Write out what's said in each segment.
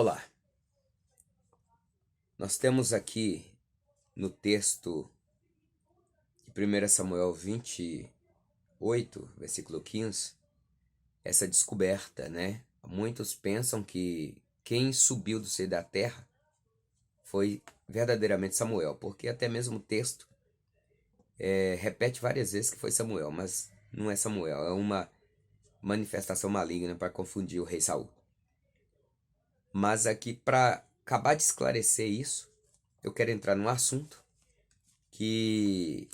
Olá, nós temos aqui no texto de 1 Samuel 28, versículo 15, essa descoberta, né? Muitos pensam que quem subiu do seio da terra foi verdadeiramente Samuel, porque até mesmo o texto repete várias vezes que foi Samuel, mas não é Samuel, é uma manifestação maligna para confundir o rei Saul. Mas aqui, para acabar de esclarecer isso, eu quero entrar num assunto que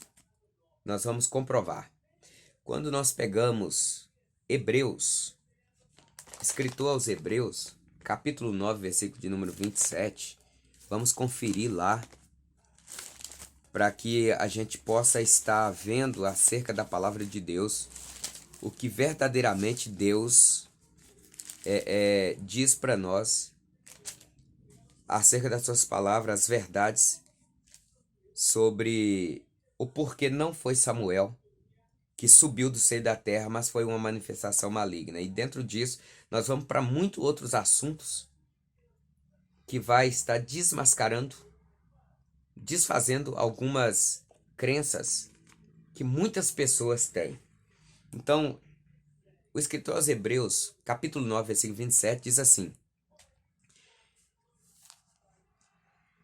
nós vamos comprovar. Quando nós pegamos Hebreus, escritor aos Hebreus, capítulo 9, versículo de número 27, vamos conferir lá para que a gente possa estar vendo acerca da palavra de Deus, o que verdadeiramente Deus diz para nós acerca das suas palavras, as verdades sobre o porquê não foi Samuel que subiu do seio da terra, mas foi uma manifestação maligna. E dentro disso, nós vamos para muitos outros assuntos que vai estar desmascarando, desfazendo algumas crenças que muitas pessoas têm. Então, o escritor aos Hebreus, capítulo 9, versículo 27, diz assim: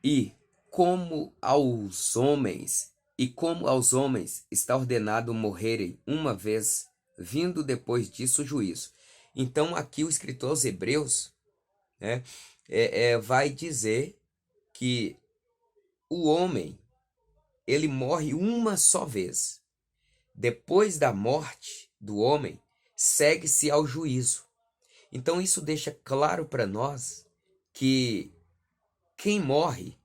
E como aos homens está ordenado morrerem uma vez, vindo depois disso o juízo. Então, aqui o escritor aos Hebreus, né, vai dizer que o homem, ele morre uma só vez. Depois da morte do homem, segue-se ao juízo. Então, isso deixa claro para nós que quem morre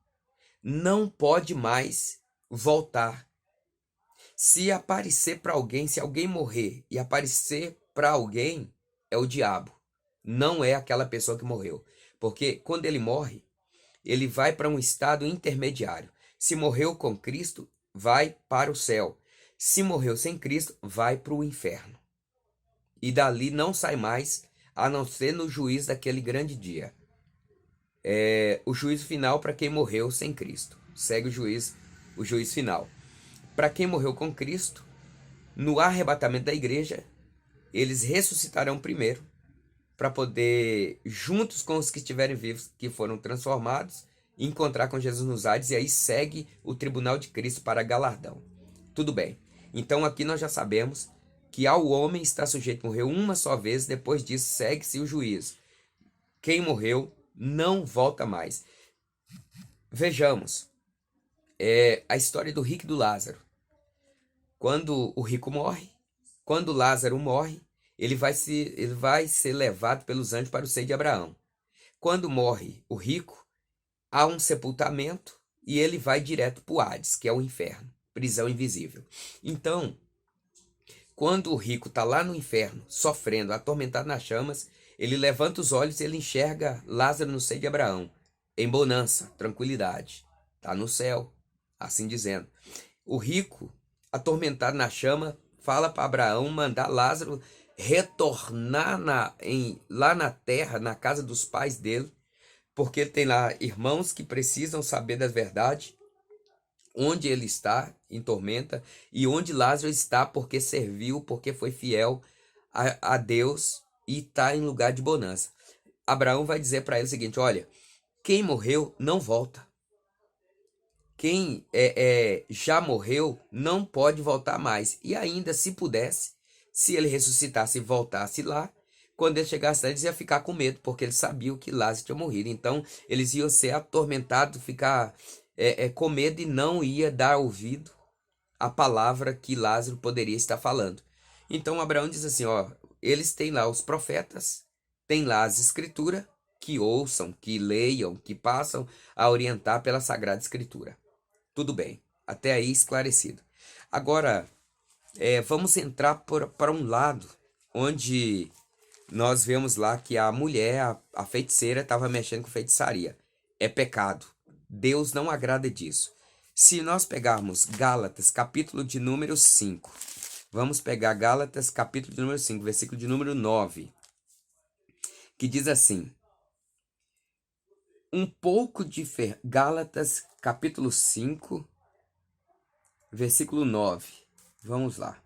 não pode mais voltar. Se aparecer para alguém, se alguém morrer e aparecer para alguém, é o diabo. Não é aquela pessoa que morreu. Porque quando ele morre, ele vai para um estado intermediário. Se morreu com Cristo, vai para o céu. Se morreu sem Cristo, vai para o inferno. E dali não sai mais, a não ser no juízo daquele grande dia. O juízo final para quem morreu sem Cristo. Segue o juízo final. Para quem morreu com Cristo, no arrebatamento da igreja, eles ressuscitarão primeiro, para poder, juntos com os que estiverem vivos, que foram transformados, encontrar com Jesus nos ares, e aí segue o tribunal de Cristo para galardão. Tudo bem. Então aqui nós já sabemos que ao homem está sujeito a morrer uma só vez, depois disso segue-se o juízo. Quem morreu não volta mais. Vejamos a história do rico e do Lázaro. Quando o rico morre, quando Lázaro morre, ele vai ser levado pelos anjos para o seio de Abraão. Quando morre o rico, há um sepultamento e ele vai direto para o Hades, que é o inferno, prisão invisível. Então, quando o rico está lá no inferno, sofrendo, atormentado nas chamas, ele levanta os olhos e ele enxerga Lázaro no seio de Abraão, em bonança, tranquilidade. Está no céu, assim dizendo. O rico, atormentado na chama, fala para Abraão mandar Lázaro retornar lá na terra, na casa dos pais dele, porque ele tem lá irmãos que precisam saber da verdade, onde ele está em tormenta e onde Lázaro está porque serviu, porque foi fiel a Deus e está em lugar de bonança. Abraão vai dizer para ele o seguinte: olha, quem morreu não volta. Quem já morreu não pode voltar mais. E ainda, se pudesse, se ele ressuscitasse e voltasse lá, quando ele chegasse lá, eles iam ficar com medo, porque eles sabiam que Lázaro tinha morrido. Então, eles iam ser atormentados, ficar com medo e não ia dar ouvido à palavra que Lázaro poderia estar falando. Então, Abraão diz assim, ó, eles têm lá os profetas, têm lá as escrituras, que ouçam, que leiam, que passam a orientar pela Sagrada Escritura. Tudo bem, até aí esclarecido. Agora, vamos entrar para um lado onde nós vemos lá que a mulher, a feiticeira, estava mexendo com feitiçaria. É pecado. Deus não agrada disso. Se nós pegarmos Gálatas, capítulo de número 5, vamos pegar Gálatas, capítulo de número 5, versículo de número 9, que diz assim: um pouco de Gálatas, capítulo 5, versículo 9. Vamos lá.